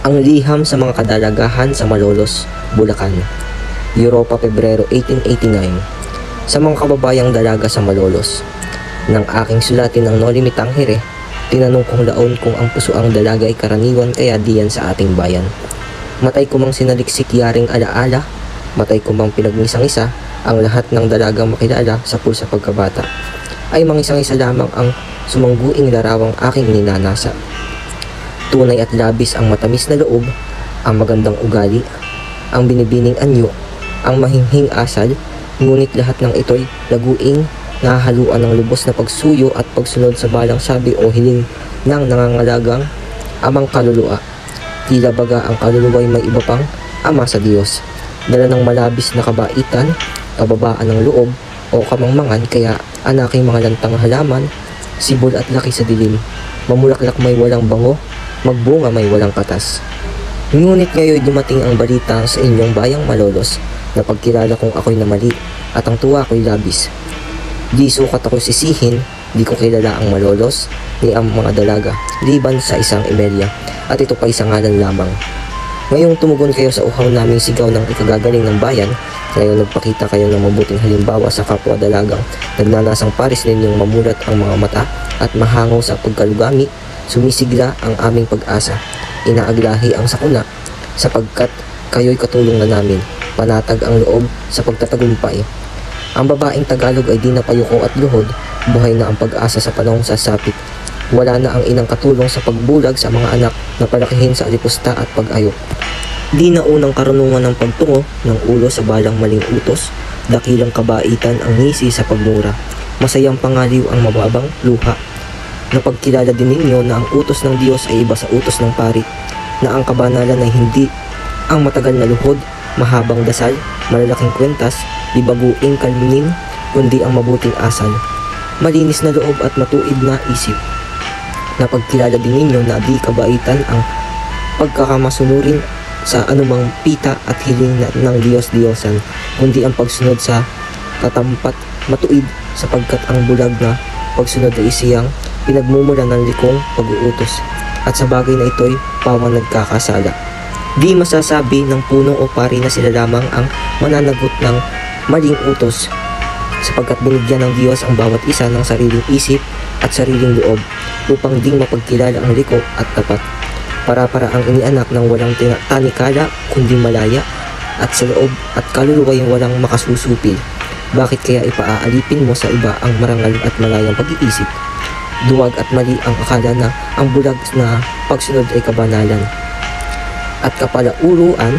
Ang liham sa mga kadalagahan sa Malolos, Bulacan. Europa, Pebrero 1889. Sa mga kababayang dalaga sa Malolos. Nang aking sulatin ng Noli Me Tangere, tinanong kong laon kung ang pusoang dalaga ay karaniwan kaya diyan sa ating bayan. Matay ko mang sinaliksik yaring alaala, matay ko mang pinagmisang-isa ang lahat ng dalagang makilala sa pulsa pagkabata. Ay mangisang-isa lamang ang sumangguing larawang aking ninanasa. Tunay at labis ang matamis na loob, ang magandang ugali, ang binibining anyo, ang mahinghing asal, ngunit lahat ng ito'y laguing nahahaluan ng lubos na pagsuyo at pagsunod sa balang sabi o hiling ng nangangalagang amang kaluluwa. Tila baga ang kaluluwa'y may iba pang ama sa Diyos, dala ng malabis na kabaitan, kababaan ng loob o kamangmangan, kaya ang aking mga lantang halaman, sibol at laki sa dilim, mamulaklak may walang bango, magbunga may walang katas. Ngunit ngayon dumating ang balita sa inyong bayang Malolos na pagkilala kong ako'y namali at ang tuwa ko'y labis. Di sukat ako sisihin, di ko kilala ang Malolos ni ang mga dalaga, liban sa isang Emelia, at ito pa isang ngalan lamang. Ngayong tumugon kayo sa uhaw naming sigaw ng ikagagaling ng bayan, ngayon nagpakita kayo ng mabuting halimbawa sa kapwa dalagang nagnanasang paris ninyong mamulat ang mga mata at mahangaw sa pagkalugami. Sumisigla ang aming pag-asa, inaaglahi ang sakuna, sapagkat kayo'y katulong na namin, panatag ang loob sa pagtatagumpay. Ang babaeng Tagalog ay di na payuko at luhod, buhay na ang pag-asa sa panahong sasapit. Wala na ang inang katulong sa pagbulag sa mga anak na palakihin sa alipusta at pag-ayo. Di na unang karunungan ng pagtungo ng ulo sa balang maling utos, dakilang kabaitan ang ngisi sa pagmura, masayang pangaliw ang mababang luha. Napagkilala din ninyo na ang utos ng Diyos ay iba sa utos ng pari, na ang kabanalan ay hindi ang matagal na luhod, mahabang dasal, malalaking kwentas, di baguing kalminin, kundi ang mabuting asal, malinis na loob at matuid na isip. Napagkilala din ninyo na di kabaitan ang pagkakamasunurin sa anumang pita at hiling ng Diyos-Diyosan, kundi ang pagsunod sa tatampat matuid, sapagkat ang bulag na pagsunod ay isiyang pinagmumula ng likong pag-uutos, at sa bagay na ito'y pawang nagkakasala. Di masasabi ng puno o pari na sila lamang ang mananagot ng maling utos, sapagkat binigyan ng Diyos ang bawat isa ng sariling isip at sariling loob upang ding mapagkilala ang liko at tapat. Para-para ang inianak ng walang tanikala kundi malaya, at sa loob at kaluluwa yung walang makasusupil. Bakit kaya ipaaalipin mo sa iba ang marangal at malayang pag-iisip? Duwag at mali ang akala na ang bulag na pagsunod ay kabanalan, at kapalauruan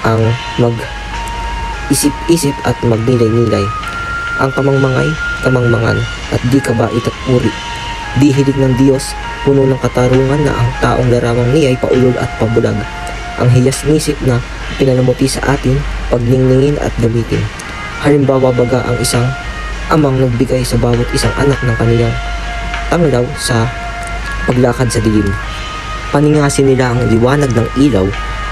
ang mag-isip-isip at magnilay-nilay. Ang kamangmangay, kamangmangan, at di kabait at puri. Di hilig ng Diyos, puno ng katarungan na ang taong larawang niya ay paulol at pabulag. Ang hiyas-nisip na pinalamuti sa atin, pagningningin at gamitin. Halimbawa baga ang isang amang nagbigay sa bawat isang anak ng kanilang tanglaw sa paglakad sa dilim. Paningasin nila ang liwanag ng ilaw,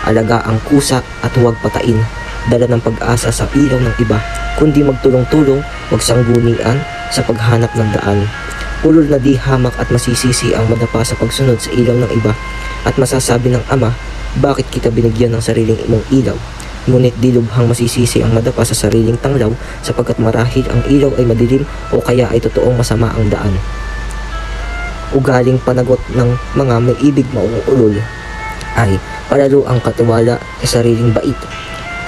alaga ang kusa at huwag patain, dala ng pag-asa sa ilaw ng iba, kundi magtulong-tulong, magsanggunian sa paghanap ng daan. Ulol na di hamak at masisisi ang madapa sa pagsunod sa ilaw ng iba, at masasabi ng ama, bakit kita binigyan ng sariling imong ilaw? Ngunit di lubhang masisisi ang madapa sa sariling tanglaw, sapagkat marahil ang ilaw ay madilim o kaya ay totoong masama ang daan. Ugaling panagot ng mga may ibig mauulol ay palalo ang katiwala sa sariling bait.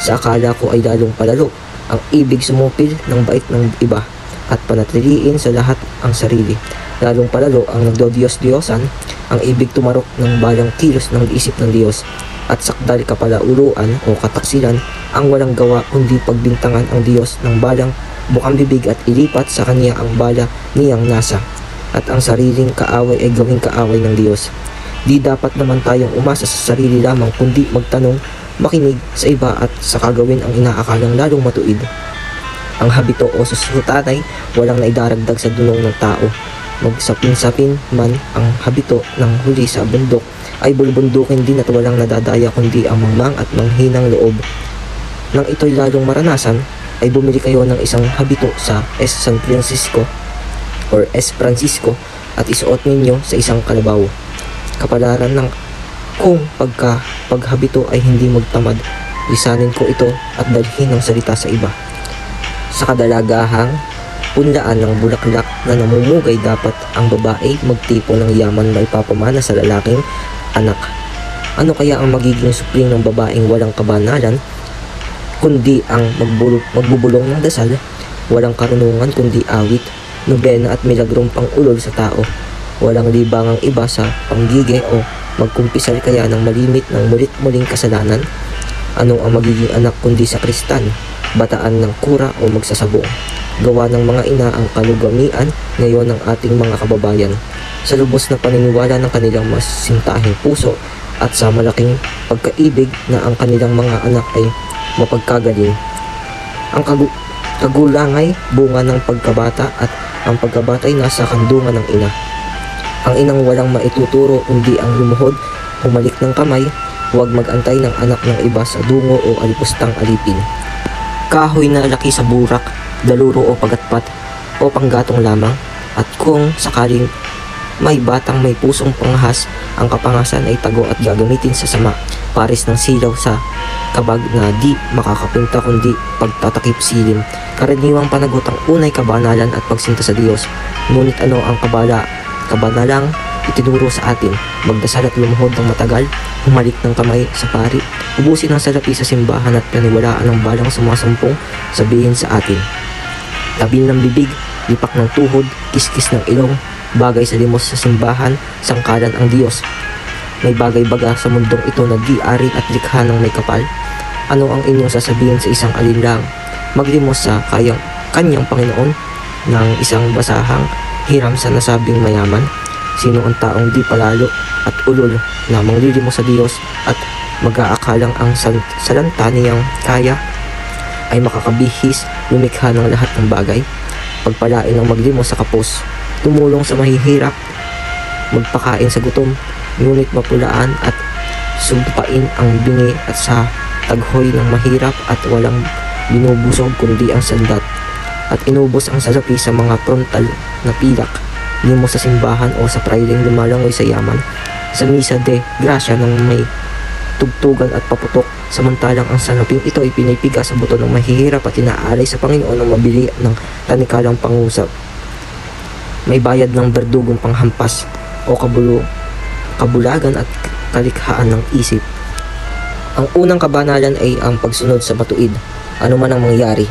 Sa akala ko ay lalong palalo ang ibig sumupil ng bait ng iba at panatiliin sa lahat ang sarili. Lalong palalo ang nagdodiyos-diyosan, ang ibig tumarok ng balang kilos ng isip ng Diyos, at sakdal kapalauruan o kataksilan ang walang gawa kundi pagbintangan ang Diyos ng balang bukang bibig at ilipat sa kanya ang bala niyang nasa, at ang sariling kaaway ay gawing kaaway ng Diyos. Di dapat naman tayong umasa sa sarili lamang kundi magtanong, makinig sa iba at sa kagawin ang inaakalang lalong matuid. Ang habito o susutanay walang naidaragdag sa dunong ng tao. Magsapin-sapin man ang habito ng huli sa bundok, ay bulbundukin din at walang nadadaya kundi ang mangmang at manghinang loob. Nang ito'y lalong maranasan, ay bumili kayo ng isang habito sa San Francisco or S. Francisco at isuot ninyo sa isang kalabaw. Kapalaran ng Kung paghabito ay hindi magtamad, lisanin ko ito at dalhin ang salita sa iba. Sa kadalagahang punlaan ng bulaklak na namumugay, dapat ang babae magtipon ng yaman na ipapamana sa lalaking anak. Ano kaya ang magiging supling ng babaeng walang kabanalan, kundi ang magbubulong ng dasal, walang karunungan kundi awit, nobena at milagrong pang-ulol sa tao, walang libangang iba sa panggigay o magkumpisal kaya ng malimit ng mulit-muling kasalanan? Anong ang magiging anak kundi sa kristan, bataan ng kura o magsasabong? Gawa ng mga ina ang kalugamian ngayon ng ating mga kababayan sa lubos na paniniwala ng kanilang masintahing puso at sa malaking pagkaibig na ang kanilang mga anak ay mapagkagaling. Ang kagulang ay bunga ng pagkabata at ang pagkabata ay nasa kandungan ng ina. Ang inang walang maituturo kundi ang lumuhod, humalik ng kamay, huwag mag-antay ng anak ng iba sa dungo o alipustang alipin. Kahoy na laki sa burak, daluro o pagatpat o panggatong lamang, at kung sakaling may batang may pusong panghas, ang kapangasan ay tago at gagamitin sa sama, pares ng silaw sa kabag na di makakapinta kundi pagtatakip silim. Karaniwang panagot ang unay kabanalan at pagsinta sa Diyos. Ngunit ano ang kabanalang itinuro sa atin? Magdasal at lumuhod ng matagal, humalik ng kamay sa pari, ubusin ang salapi sa simbahan at paniwalaan ng balang sumasampung sabihin sa atin. Tabil ng bibig, lipak ng tuhod, kiskis ng ilong, bagay sa limos sa simbahan, sangkalan ang Diyos. May bagay-baga sa mundong ito na di-ari at likha ng may kapal. Ano ang inyong sasabihin sa isang alinlang maglimos sa kanyang Panginoon ng isang basahang hiram sa nasabing mayaman? Sino ang taong di palalo at ulol na manglilimos sa Diyos at mag-aakalang ang salanta niyang kaya ay makakabihis lumikha ng lahat ng bagay? Pagpalain ang maglimos sa kapos, tumulong sa mahihirap, magpakain sa gutom, ngunit mapulaan at sugpain ang bingi at sa taghoy ng mahirap at walang binubusog kundi ang sandat, at inubos ang salapi sa mga frontal na pilak, limo sa simbahan o sa praileng lumalangoy sa yaman, sa misa de gracia ng may tugtugan at paputok, samantalang ang salaping ito ay pinipiga sa buto ng mahihirap at inaalay sa Panginoon ng mabili ng tanikalang pangusap. May bayad ng berdugong panghampas o kabulagan at kalikhaan ng isip. Ang unang kabanalan ay ang pagsunod sa batuid, ano man ang mangyari.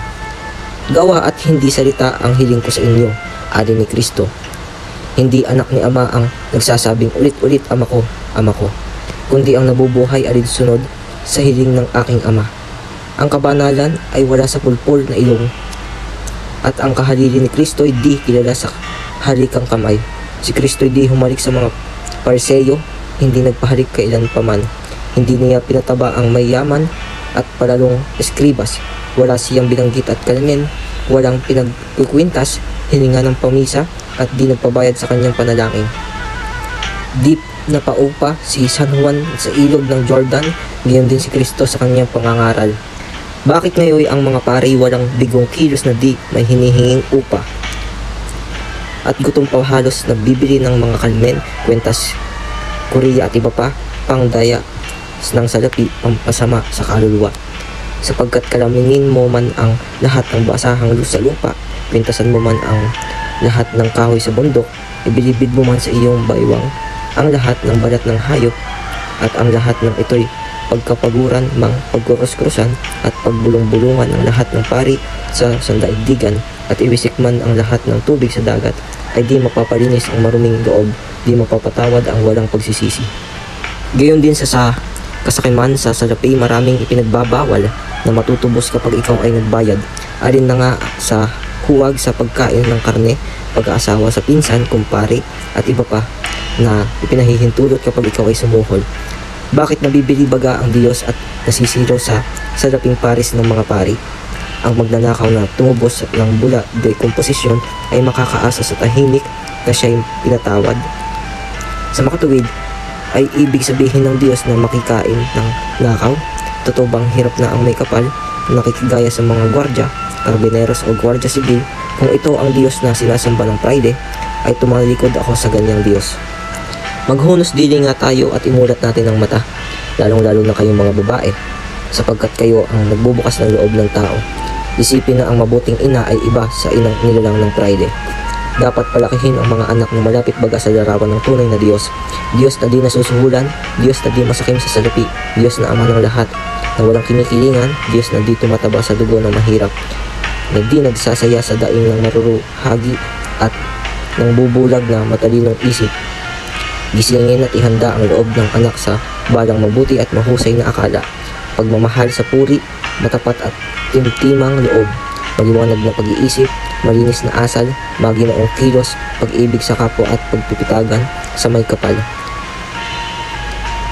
Gawa at hindi salita ang hiling ko sa inyo, alin ni Kristo. Hindi anak ni Ama ang nagsasabing ulit-ulit, Ama ko, kundi ang nabubuhay alinsunod sa hiling ng aking Ama. Ang kabanalan ay wala sa pulpol na ilong, at ang kahalili ni Kristo ay di kilala sa halikang kamay. Si Kristo ay di humalik sa mga Parseyo, hindi nagpahalik kailan paman. Hindi niya pinataba ang mayaman at palalong eskribas. Wala siyang binanggit at kalmin, walang pinagkukwintas, hininga ng pamisa at di nagpabayad sa kanyang panalangin. Di napaupa si San Juan sa ilog ng Jordan, gayon din si Kristo sa kanyang pangangaral. Bakit ngayon ang mga pari walang bigong kilos na di may hinihinging upa? At gutom pa halos nagbibili ng mga kalmen, kwentas, Korea at iba pa, pangdaya ng salapi, pampasama sa kaluluwa. Sapagkat kalamingin mo man ang lahat ng basahang luz sa lupa, pintasan mo man ang lahat ng kahoy sa bundok, ibilibid mo man sa iyong baywang ang lahat ng balat ng hayop, at ang lahat ng ito'y pagkapaguran, mang pagkurus-krusan at pagbulong-bulungan ng lahat ng pari sa sandaigdigan, at iwisik man ang lahat ng tubig sa dagat, ay di mapapalinis ang maruming loob, di mapapatawad ang walang pagsisisi. Gayon din sa kasakiman sa salapi, maraming ipinagbabawal na matutubos kapag ikaw ay nagbayad. Alin na nga sa huwag sa pagkain ng karne, pag-aasawa sa pinsan, kumpare, at iba pa na ipinahihintulot kapag ikaw ay sumuhol. Bakit nabibili baga ang Diyos at nasisilaw sa salaping paris ng mga pari? Ang magnanakaw na tumubos ng bula de komposisyon ay makakaasa sa tahimik na siya'y pinatawad. Sa makatuwid, ay ibig sabihin ng Diyos na makikain ng nakaw? Totoo bang hirap na ang may kapal na nakikigaya sa mga gwardya, karabineros o gwardya sibil? Kung ito ang Diyos na sinasamba ng Friday, ay tumalikod ako sa ganyang Diyos. Maghunos dili nga tayo at imulat natin ang mata, lalong-lalo na kayong mga babae, sapagkat kayo ang nagbubukas ng loob ng tao. Isipin na ang mabuting ina ay iba sa inang nilalang ng pride. Dapat palakihin ang mga anak na malapit baga sa larawan ng tunay na Diyos. Diyos na di nasusuhulan, Diyos na di masakim sa salapi, Diyos na ama ng lahat, na walang kinikilingan, Diyos na di tumataba sa dugo ng mahirap, na di nagsasaya sa daing ng maruruhagi at ng bubulag na matalinong isip. Gisingin at ihanda ang loob ng anak sa balang mabuti at mahusay na akala, pagmamahal sa puri, matapat at timtimang loob, maliwanag na pag-iisip, malinis na asal, maginoong kilos, pag-ibig sa kapwa at pagpipitagan sa may kapal.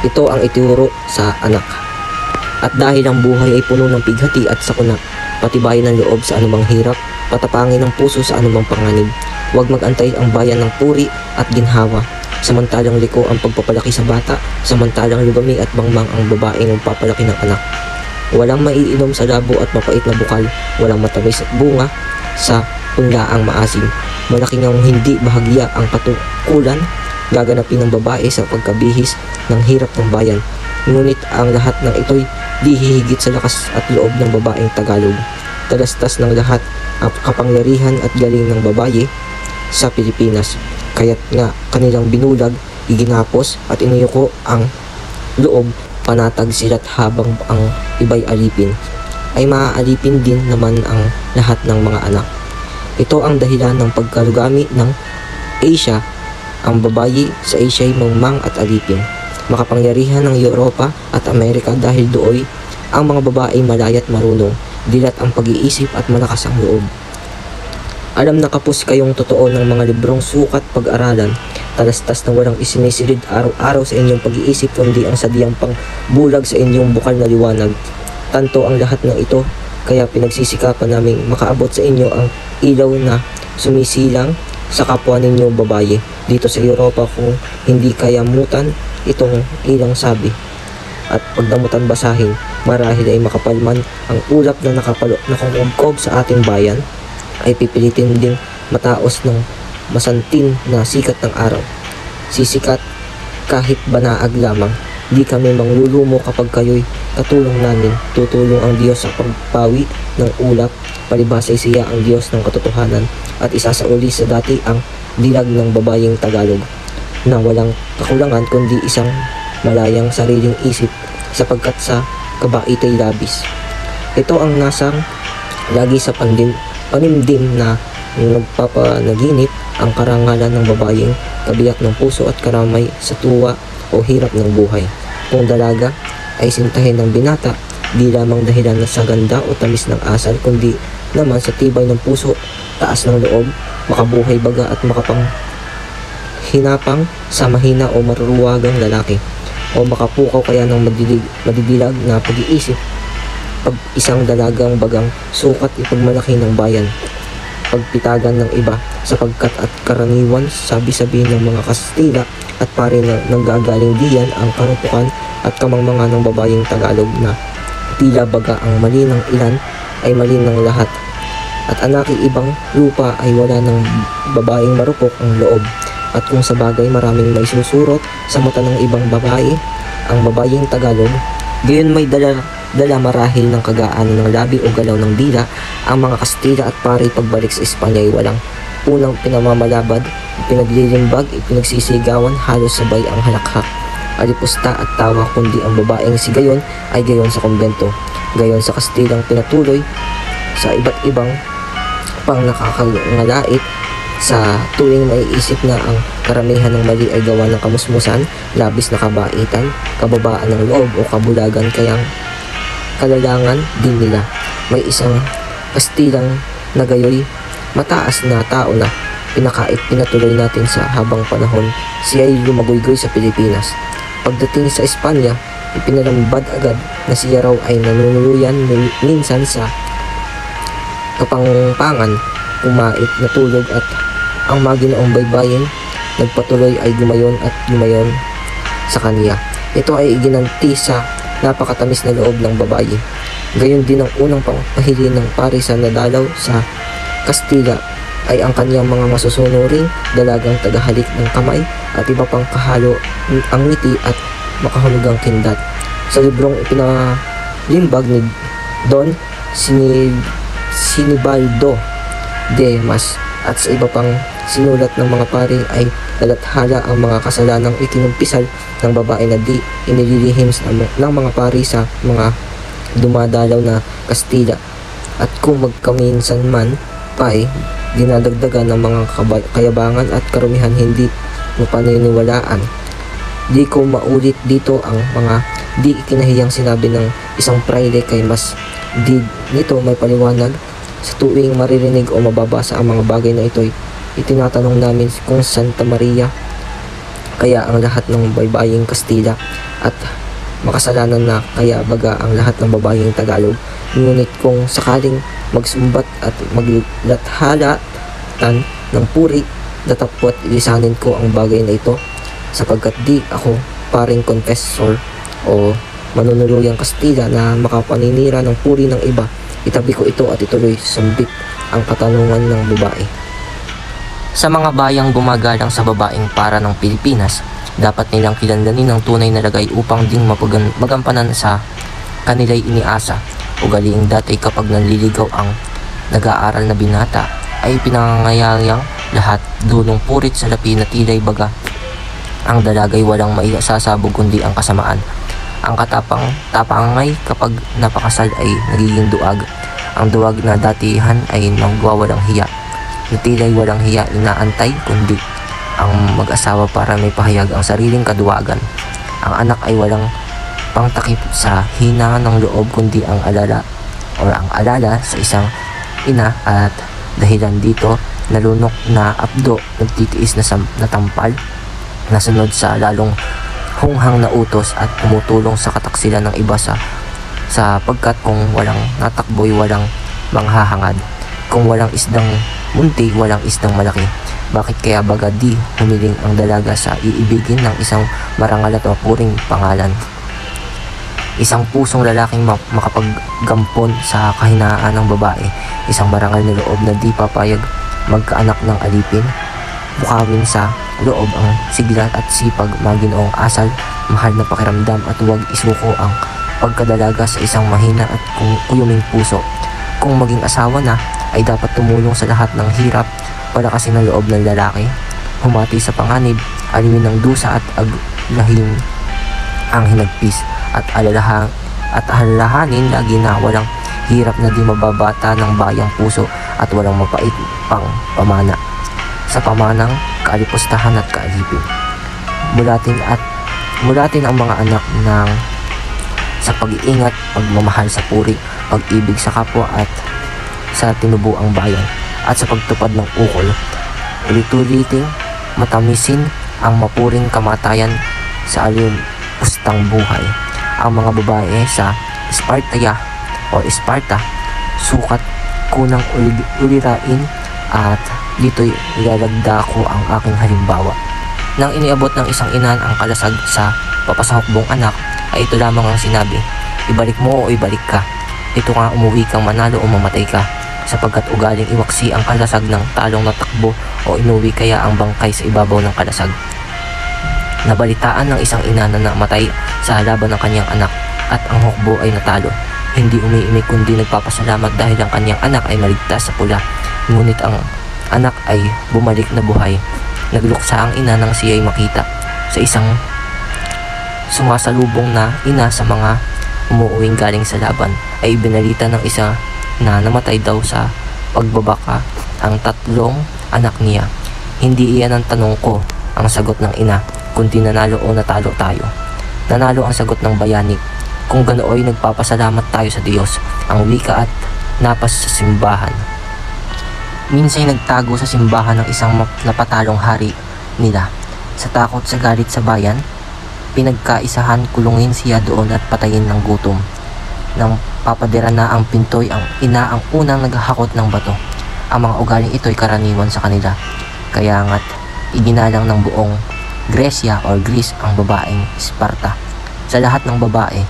Ito ang ituro sa anak. At dahil ang buhay ay puno ng pighati at sakuna, patibayin ng loob sa anumang hirap, patapangin ng puso sa anumang panganib. Huwag magantay ang bayan ng puri at ginhawa, samantalang liko ang pagpapalaki sa bata, samantalang lugami at bangmang ang babae ng papalaki ng anak. Walang maiinom sa labo at mapait na bukal, walang matamis at bunga sa punlaang maasim. Malaki ngang hindi bahagya ang patukulan, gaganapin ng babae sa pagkabihis ng hirap ng bayan. Ngunit ang lahat ng ito'y di hihigit sa lakas at loob ng babaeng Tagalog. Talastas ng lahat ang kapangyarihan at galing ng babae sa Pilipinas. Kaya't nga kanilang binulag, iginapos at iniyuko ang loob, panatag sila't habang ang iba'y alipin, ay maaalipin din naman ang lahat ng mga anak. Ito ang dahilan ng pagkalugami ng Asia. Ang babayi sa Asia ay mangmang at alipin, makapangyarihan ng Europa at Amerika dahil dooy ang mga babae malayat marunong, dilat ang pag-iisip at malakas ang loob. Alam na kapos kayong totoo ng mga librong sukat pag-aralan, talastas na walang isinisilid araw-araw sa inyong pag-iisip kundi ang sadyang pangbulag sa inyong bukal na liwanag. Tanto ang lahat ng ito, kaya pinagsisikapan naming makaabot sa inyo ang ilaw na sumisilang sa kapwa ninyong babae dito sa Europa. Kung hindi kayamutan itong ilang sabi at pagdamutan basahin, marahil ay makapalman ang ulap na nakungubkob sa ating bayan, ay pipilitin ding mataos ng masantin na sikat ng araw. Sisikat kahit banaag lamang. Di kami manglulumo kapag kayo'y katulong namin. Tutulong ang Diyos sa pagpawi ng ulap, palibasay siya ang Diyos ng katotohanan, at isasauli sa dati ang dilag ng babayeng Tagalog na walang kakulangan kundi isang malayang sariling isip, sapagkat sa kabaitay labis. Ito ang nasang lagi sa panimdim na nagpapanaginip ang karangalan ng babayeng kabiyak ng puso at karamay sa tuwa o hirap ng buhay. Kung dalaga ay sintahin ng binata, di lamang dahilan na sa ganda o tamis ng asal, kundi naman sa tibay ng puso, taas ng loob, makabuhay baga at makapanghinapang sa mahina o maruruwagang lalaki, o makapukaw kaya ng madidilag na pag-iisip. Pag isang dalagang bagang sukat ipagmalaki ng bayan, pagpitagan ng iba, sapagkat at karaniwan sabi-sabi ng mga Kastila at pare na nanggagaling diyan ang karupukan at kamangmanga ng babayeng Tagalog na tila baga ang mali ng ilan ay mali ng lahat, at anaki ibang lupa ay wala ng babaeng marupok ang loob. At kung sa bagay maraming may susurot sa mata ng ibang babae ang babayeng Tagalog, gayon may dala marahil ng kagaanan ng labi o galaw ng dila. Ang mga Kastila at pare pagbalik sa Espanya ay walang unang pinamamalabad, pinaglilimbag, ipinagsisigawan, halos sabay ang halakhak, alipusta at tawa, kundi ang babaeng si gayon ay gayon sa kumbento, gayon sa Kastilang pinatuloy sa iba't ibang pang nakakangalait. Sa tuwing maiisip na ang karamihan ng mali ay gawa ng kamusmusan, labis na kabaitan, kababaan ng loob o kabulagan, kayang kalalangan din nila. May isang Kastilang na gayoy mataas na tao na pinatuloy natin sa habang panahon. Siya ay lumaguygoy sa Pilipinas. Pagdating sa Espanya, ipinalambad agad na siya raw ay nanunuluyan minsan sa kapangpangan, kumait, natulog, at ang maginoong baybayin nagpatuloy ay gumayon at gumayon sa kanya. Ito ay iginanti sa napakatamis na loob ng babae. Gayon din ang unang pangpahili ng pare sa nadalaw sa Kastila ay ang kaniyang mga masusunuring dalagang tagahalik ng kamay at iba pang kahalo ang ngiti at makahulugang kindat. Sa librong ipinalimbag ni Don Sinibaldo de Mas at sa iba pang sinulat ng mga pari ay nalathala ang mga kasalanang ikinumpisal ng babae na di inililihim ng mga pari sa mga dumadalaw na Kastila, at kung magkaminsan man pa ay dinadagdagan ng mga kayabangan at karumihan hindi mapaniniwalaan. Di ko maulit dito ang mga di ikinahiyang sinabi ng isang prayle kay mas di nito may paliwanag. Sa tuwing maririnig o mababasa ang mga bagay na ito'y itinatanong namin kung Santa Maria kaya ang lahat ng baybaying Kastila at makasalanan na kaya baga ang lahat ng babaying Tagalog. Ngunit kung sakaling magsumbat at maglathalatan ng puri, datapwat ilisanin ko ang bagay na ito, sapagkat di ako paring confessor o manunuluyang Kastila na makapaninira ng puri ng iba. Itabi ko ito at ituloy sambit ang katanungan ng babae. Sa mga bayang gumagalang sa babaeng para ng Pilipinas, dapat nilang kilandanin ng tunay na lagay upang ding magampanan sa kanila'y iniasa. Ugaliing dati kapag nanliligaw ang nag-aaral na binata ay pinangangayayang lahat dulong purit sa lapi na tilay baga ang dalagay walang maisasabog kundi ang kasamaan. Ang tapangay kapag napakasal ay nagiging duwag. Ang duwag na datihan ay nagwawalang hiya. Natilay walang hiya inaantay kundi ang mag-asawa para may pahayag ang sariling kaduwagan. Ang anak ay walang pangtakip sa hina ng loob kundi ang alala sa isang ina, at dahilan dito nalunok na abdo nagtitiis na tampal nasunod sa lalong hunghang na utos at tumutulong sa kataksilan ng iba sapagkat kung walang natakboy walang manghahangad, kung walang isdang munti walang isdang malaki. Bakit kaya baga di humiling ang dalaga sa iibigin ng isang marangal at mapuring pangalan? Isang pusong lalaking makapaggampon sa kahinaan ng babae, isang marangal na loob na di papayag magkaanak ng alipin. Bukawin sa loob ang sigla at sipag, maginoong asal, mahal na pakiramdam, at huwag isuko ang pagkadalaga sa isang mahina at kuyuming puso. Kung maging asawa na, ay dapat tumulong sa lahat ng hirap, palakasin ang loob ng lalaki, humati sa panganib, aliwin ng dusa at aglahin ang hinagpis, at alalahanin lagi na walang hirap na di mababata ng bayang puso at walang mapait pang pamana sa pamanang kaalipustahan at kaalipin. Mulatin ang mga anak sa pag-iingat, pagmamahal sa puri, pag-ibig sa kapwa at sa tinubuang bayan, at sa pagtupad ng ukol. Ulit-uliting matamisin ang mapuring kamatayan sa alipustang buhay. Ang mga babae sa Sparta, sukat kunang ulirain, at dito'y ilalagda ko ang aking halimbawa. Nang iniabot ng isang ina ang kalasag sa papasahukbong anak, ay ito lamang ang sinabi, ibalik mo o ibalik ka. Ito nga, umuwi kang manalo o mamatay ka, sapagkat ugaling iwaksi ang kalasag ng talong na takbo o inuwi kaya ang bangkay sa ibabaw ng kalasag. Nabalitaan ng isang ina na namatay sa laban ng kanyang anak, at ang hukbo ay natalo. Hindi umiimik kundi nagpapasalamat dahil ang kanyang anak ay maligtas sa pula. Ngunit ang anak ay bumalik na buhay. Nagluksa ang ina nang siya'y makita sa isang sumasalubong na ina sa mga umuuwing galing sa laban. Ay binalita ng isa na namatay daw sa pagbabaka ang 3 anak niya. Hindi iyan ang tanong ko, ang sagot ng ina, kundi nanalo o natalo tayo. Nanalo ang sagot ng bayani. Kung ganooy nagpapasalamat tayo sa Diyos, ang wika at napas sa simbahan. Minsa'y nagtago sa simbahan ng isang napatalong hari nila. Sa takot sa galit sa bayan, pinagkaisahan kulungin siya doon at patayin ng gutom. Nang papadira na ang pintoy, ang ina ang unang naghahakot ng bato. Ang mga ugaling ito'y karaniwan sa kanila. Kaya nga't iginalang ng buong Gresya or Greece ang babaeng Sparta. Sa lahat ng babae,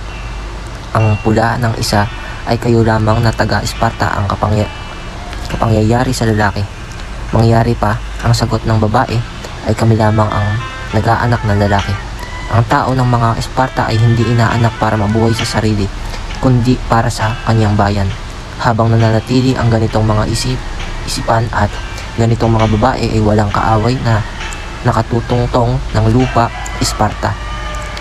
ang pula ng isa ay kayo lamang na taga-Sparta ang kapangyayari sa lalaki. Mangyari pa ang sagot ng babae ay kami lamang ang nag-aanak ng lalaki. Ang tao ng mga Esparta ay hindi inaanak para mabuhay sa sarili, kundi para sa kanyang bayan. Habang nananatili ang ganitong mga isipan at ganitong mga babae ay walang kaaway na nakatutungtong ng lupa Esparta,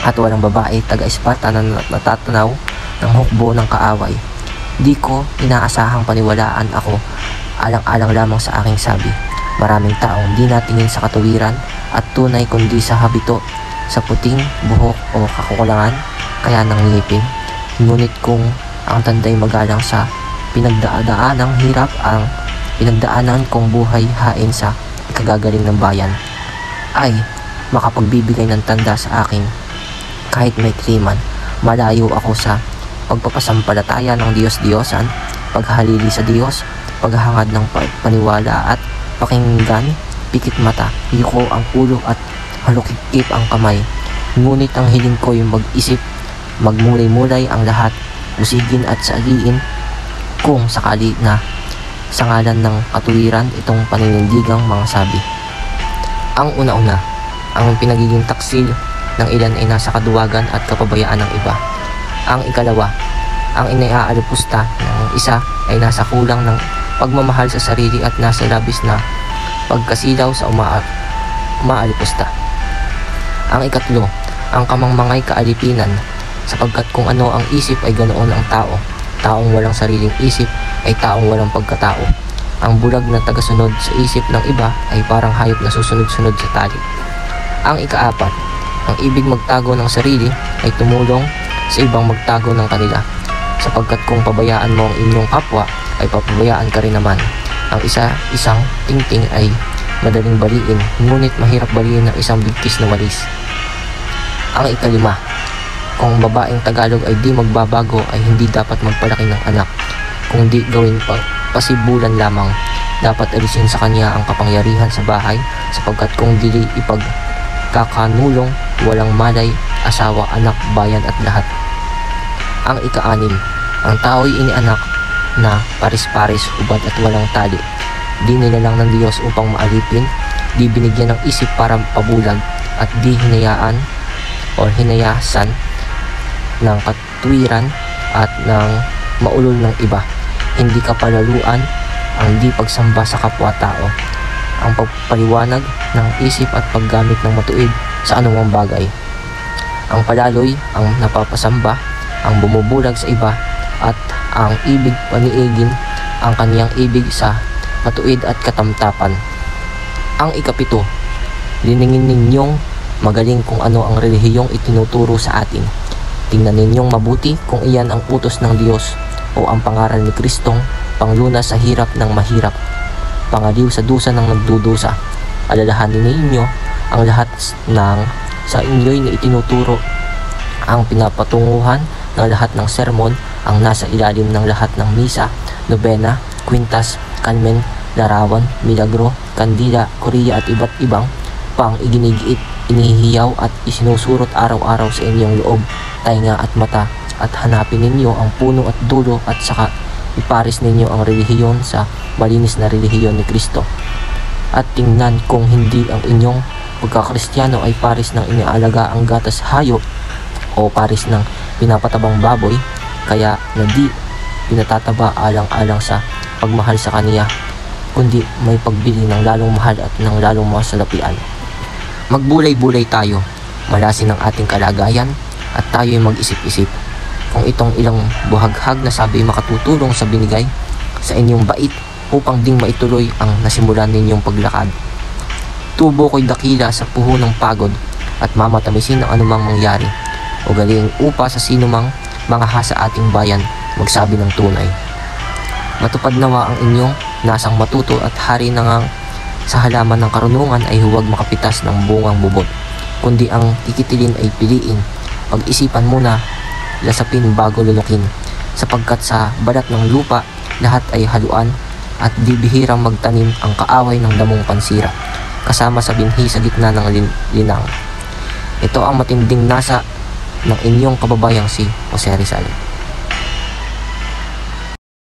at walang babae taga-Esparta na natatanaw ng hukbo ng kaaway. Di ko inaasahang paniwalaan ako, alang-alang lamang sa aking sabi. Maraming taong di natingin sa katuwiran at tunay kundi sa habito, sa puting buhok o kakukulangan kaya ng ngipin. Ngunit kung ang tanday magalang sa pinagdaadanang hirap, ang pinagdaanan kong buhay hain sa ikagagaling ng bayan, ay makapagbibigay ng tanda sa akin kahit may kriman. Malayo ako sa pagpapasampalataya ng Diyos-Diyosan, paghalili sa Diyos, paghahangad ng paniwala at pakinggan, pikit mata, yuko ang ulo at halukikip ang kamay. Ngunit ang hiling ko yung mag-isip, magmulay-mulay ang lahat, usigin at saliin kung sakali na sa ngalan ng katuwiran itong paninindigang mga sabi. Ang una-una, ang pinagiging taksil ng ilan ay nasa kaduwagan at kapabayaan ng iba. Ang ikalawa, ang iniaalipusta ng isa ay nasa kulang ng pagmamahal sa sarili at nasa labis na pagkasilaw sa umaalipusta. Ang ikatlo, ang kamangmangay kaalipinan, sapagkat kung ano ang isip ay ganoon ang tao. Taong walang sariling isip ay taong walang pagkatao. Ang bulag na tagasunod sa isip ng iba ay parang hayop na susunod-sunod sa tali. Ang ikaapat, ang ibig magtago ng sarili ay tumulong sa ibang magtago ng kanila, sapagkat kung pabayaan mo ang inyong kapwa ay papabayaan ka rin naman. Ang isang tingting ay madaling baliin, ngunit mahirap baliin ng isang bigkis na walis. Ang ikalima, kung babaeng Tagalog ay di magbabago ay hindi dapat magpalaki ng anak, kung di gawing pasibulan lamang. Dapat alisin sa kanya ang kapangyarihan sa bahay, sapagkat kung dili ipagkakanulong, walang malay, asawa, anak, bayan at lahat. Ang ika-anim, ang tao'y inianak na paris-paris, hubad at walang tali. Di nilalang ng Diyos upang maalipin, di binigyan ng isip para pabulag, at di hinayaan o hinayasan ng katuwiran at ng maulol ng iba. Hindi kapalaluan ang di pagsamba sa kapwa-tao, ang pagpaliwanag ng isip at paggamit ng matuwid sa anumang bagay. Ang palaloy, ang napapasamba, ang bumubulag sa iba, at ang ibig paniigin ang kaniyang ibig sa matuwid at katamtapan. Ang ikapito, liningin ninyong magaling kung ano ang relihiyong itinuturo sa atin. Tingnan ninyong mabuti kung iyan ang utos ng Diyos o ang pangaral ni Kristong panglunas sa hirap ng mahirap, pangaliw sa dusa ng nagdudusa. Alalahanin ninyo ang lahat ng sa inyo'y na itinuturo, ang pinapatunguhan ng lahat ng sermon, ang nasa ilalim ng lahat ng misa, nobena, kwintas, kalmen, larawan, milagro, kandila, kuriya at iba't ibang pang iginigiit, inihiyaw at isinusurot araw-araw sa inyong loob, tainga at mata, at hanapin ninyo ang puno at dulo at saka iparis ninyo ang relihiyon sa malinis na relihiyon ni Kristo. At tingnan kung hindi ang inyong pagkakristyano ay paris ng inialaga ang gatas hayop o paris ng pinapatabang baboy, kaya na di pinatataba alang-alang sa pagmahal sa kaniya, kundi may pagbili ng lalong mahal at ng lalong masalapian. Magbulay-bulay tayo, malasin ang ating kalagayan, at tayo'y mag-isip-isip kung itong ilang buhaghag na sabi makatutulong sa binigay sa inyong bait upang ding maituloy ang nasimulan ninyong paglakad. Tubo ko'y dakila sa puho ng pagod at mamatamisin ang anumang mangyari, o galing upa sa sinumang mga hasa ating bayan magsabi ng tunay. Matupad nawa ang inyong nasang matuto at hari na ngang sa halaman ng karunungan ay huwag makapitas ng bungang bubot, kundi ang kikitilin ay piliin, pag-isipan muna, lasapin bago lulukin, sapagkat sa balat ng lupa lahat ay haluan at di bihirang magtanim ang kaaway ng damong pansira, kasama sa binhi sa gitna ng linang. Ito ang matinding nasa ng inyong kababayang si Jose Rizal.